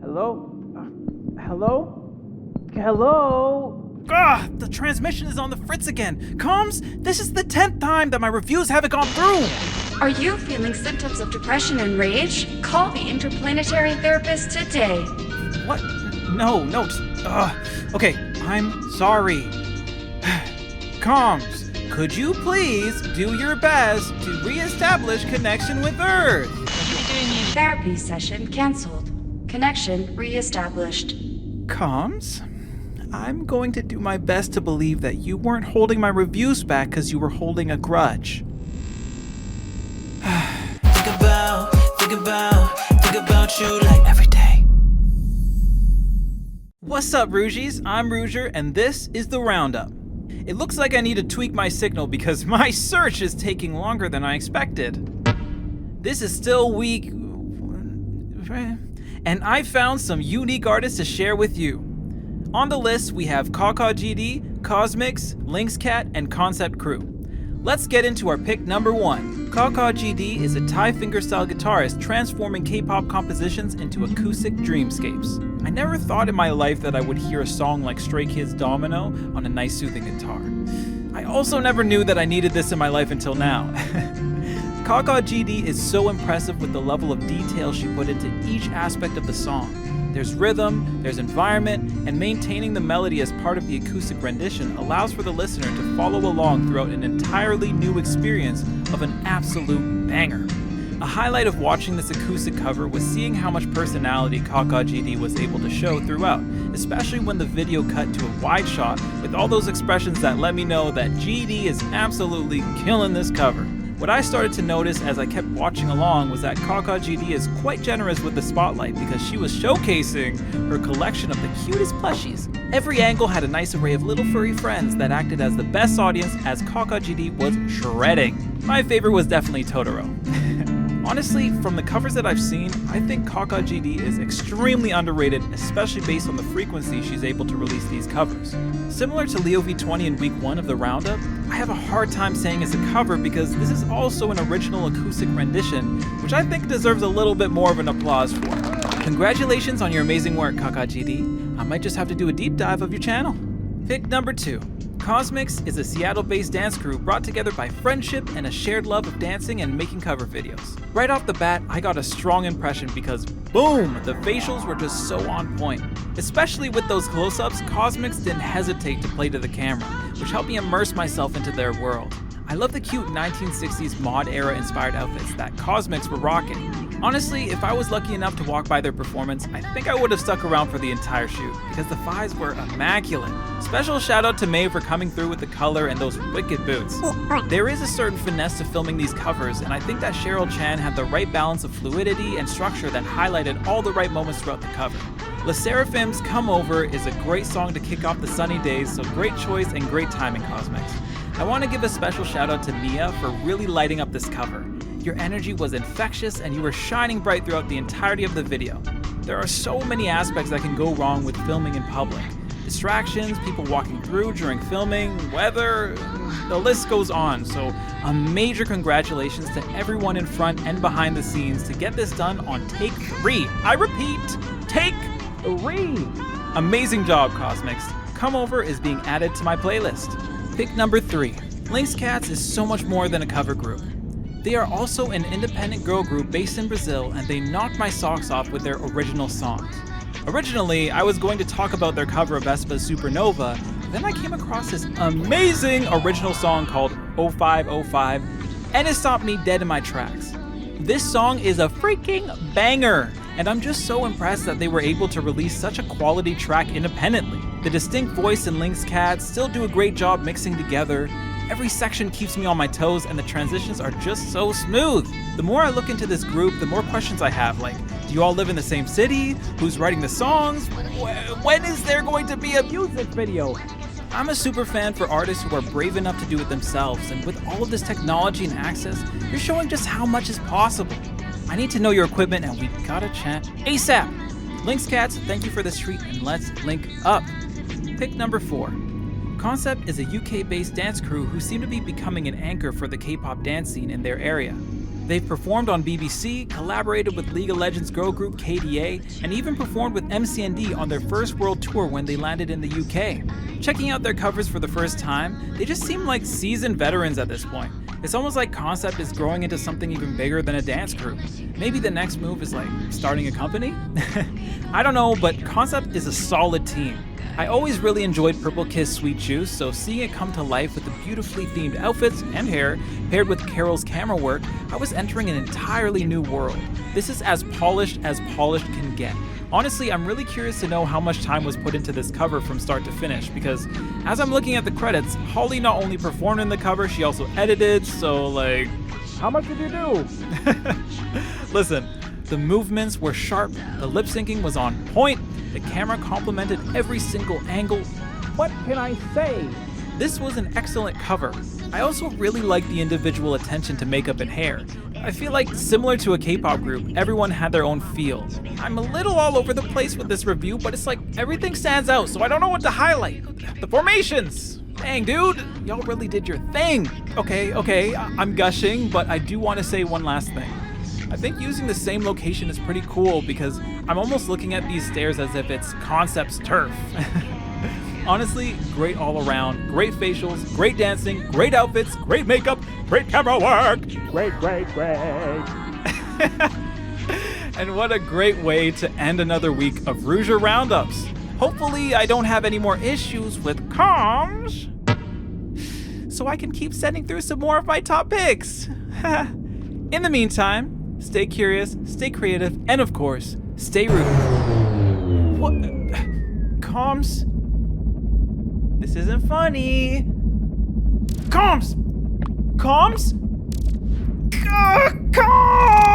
Hello? Hello? Hello? The transmission is on the fritz again. Combs, this is the 10th time that my reviews haven't gone through. Are you feeling symptoms of depression and rage? Call the interplanetary therapist today. What? No. Okay, I'm sorry. Combs, could you please do your best to reestablish connection with Earth? Therapy session canceled. Connection reestablished. Combs, I'm going to do my best to believe that you weren't holding my reviews back because you were holding a grudge. Think about you like every day. What's up, ROUGIES? I'm RUSUR, and this is the Roundup. It looks like I need to tweak my signal because my search is taking longer than I expected. This is still week, and I found some unique artists to share with you. On the list, we have Kauai GD, Cosmix, Lynxcat, and Concept Crew. Let's get into our pick number 1. Kauai GD is a Thai fingerstyle guitarist transforming K-pop compositions into acoustic dreamscapes. I never thought in my life that I would hear a song like Stray Kids' Domino on a nice soothing guitar. I also never knew that I needed this in my life until now. Kauai GD is so impressive with the level of detail she put into each aspect of the song. There's rhythm, there's environment, and maintaining the melody as part of the acoustic rendition allows for the listener to follow along throughout an entirely new experience of an absolute banger. A highlight of watching this acoustic cover was seeing how much personality Kauai GD was able to show throughout, especially when the video cut to a wide shot with all those expressions that let me know that GD is absolutely killing this cover. What I started to notice as I kept watching along was that Kauai GD is quite generous with the spotlight because she was showcasing her collection of the cutest plushies. Every angle had a nice array of little furry friends that acted as the best audience as Kauai GD was shredding. My favorite was definitely Totoro. Honestly, from the covers that I've seen, I think Kauai GD is extremely underrated, especially based on the frequency she's able to release these covers. Similar to Leo V20 in week 1 of the Roundup, I have a hard time saying it's a cover because this is also an original acoustic rendition, which I think deserves a little bit more of an applause for. Congratulations on your amazing work, Kauai GD. I might just have to do a deep dive of your channel. Pick number 2. Cosmix is a Seattle-based dance crew brought together by friendship and a shared love of dancing and making cover videos. Right off the bat, I got a strong impression because, boom, the facials were just so on point. Especially with those close-ups, Cosmix didn't hesitate to play to the camera, which helped me immerse myself into their world. I love the cute 1960s mod era inspired outfits that Cosmix were rocking. Honestly, if I was lucky enough to walk by their performance, I think I would have stuck around for the entire shoot because the fives were immaculate. Special shout out to May for coming through with the color and those wicked boots. There is a certain finesse to filming these covers, and I think that Cheryl Chan had the right balance of fluidity and structure that highlighted all the right moments throughout the cover. Le Seraphim's Come Over is a great song to kick off the sunny days, so great choice and great timing, Cosmix. I want to give a special shout out to Mia for really lighting up this cover. Your energy was infectious and you were shining bright throughout the entirety of the video. There are so many aspects that can go wrong with filming in public. Distractions, people walking through during filming, weather, the list goes on. So a major congratulations to everyone in front and behind the scenes to get this done on take 3. I repeat, take 3. Amazing job, Cosmix. Come Over is being added to my playlist. Pick number 3. Lynxcat is so much more than a cover group. They are also an independent girl group based in Brazil, and they knocked my socks off with their original songs. Originally, I was going to talk about their cover of Vespa's Supernova, but then I came across this amazing original song called 0505, and it stopped me dead in my tracks. This song is a freaking banger, and I'm just so impressed that they were able to release such a quality track independently. The distinct voice and Lynxcat still do a great job mixing together. Every section keeps me on my toes and the transitions are just so smooth. The more I look into this group, the more questions I have, like, do you all live in the same city? Who's writing the songs? When is there going to be a music video? I'm a super fan for artists who are brave enough to do it themselves, and with all of this technology and access, you're showing just how much is possible. I need to know your equipment and we gotta chat ASAP. Lynxcats, thank you for this treat and let's link up. Pick number 4. Concept is a UK-based dance crew who seem to be becoming an anchor for the K-pop dance scene in their area. They've performed on BBC, collaborated with League of Legends girl group KDA, and even performed with MCND on their first world tour when they landed in the UK. Checking out their covers for the first time, they just seem like seasoned veterans at this point. It's almost like Concept is growing into something even bigger than a dance crew. Maybe the next move is like starting a company? I don't know, but Concept is a solid team. I always really enjoyed Purple Kiss Sweet Juice, so seeing it come to life with the beautifully themed outfits and hair, paired with Carol's camera work, I was entering an entirely new world. This is as polished can get. Honestly, I'm really curious to know how much time was put into this cover from start to finish, because as I'm looking at the credits, Holly not only performed in the cover, she also edited, so like... How much did you do? Listen, the movements were sharp, the lip syncing was on point, the camera complemented every single angle. What can I say? This was an excellent cover. I also really like the individual attention to makeup and hair. I feel like, similar to a K-pop group, everyone had their own feel. I'm a little all over the place with this review, but it's like everything stands out, so I don't know what to highlight. The formations! Dang, dude, y'all really did your thing. Okay, I'm gushing, but I do want to say one last thing. I think using the same location is pretty cool because I'm almost looking at these stairs as if it's Concept's turf. Honestly, great all around, great facials, great dancing, great outfits, great makeup, great camera work. Great. And what a great way to end another week of ROUGIE Roundups. Hopefully I don't have any more issues with comms, so I can keep sending through some more of my top picks. In the meantime, stay curious, stay creative, and of course, stay rooted. What? Comms? This isn't funny. Comms! Comms? Comms!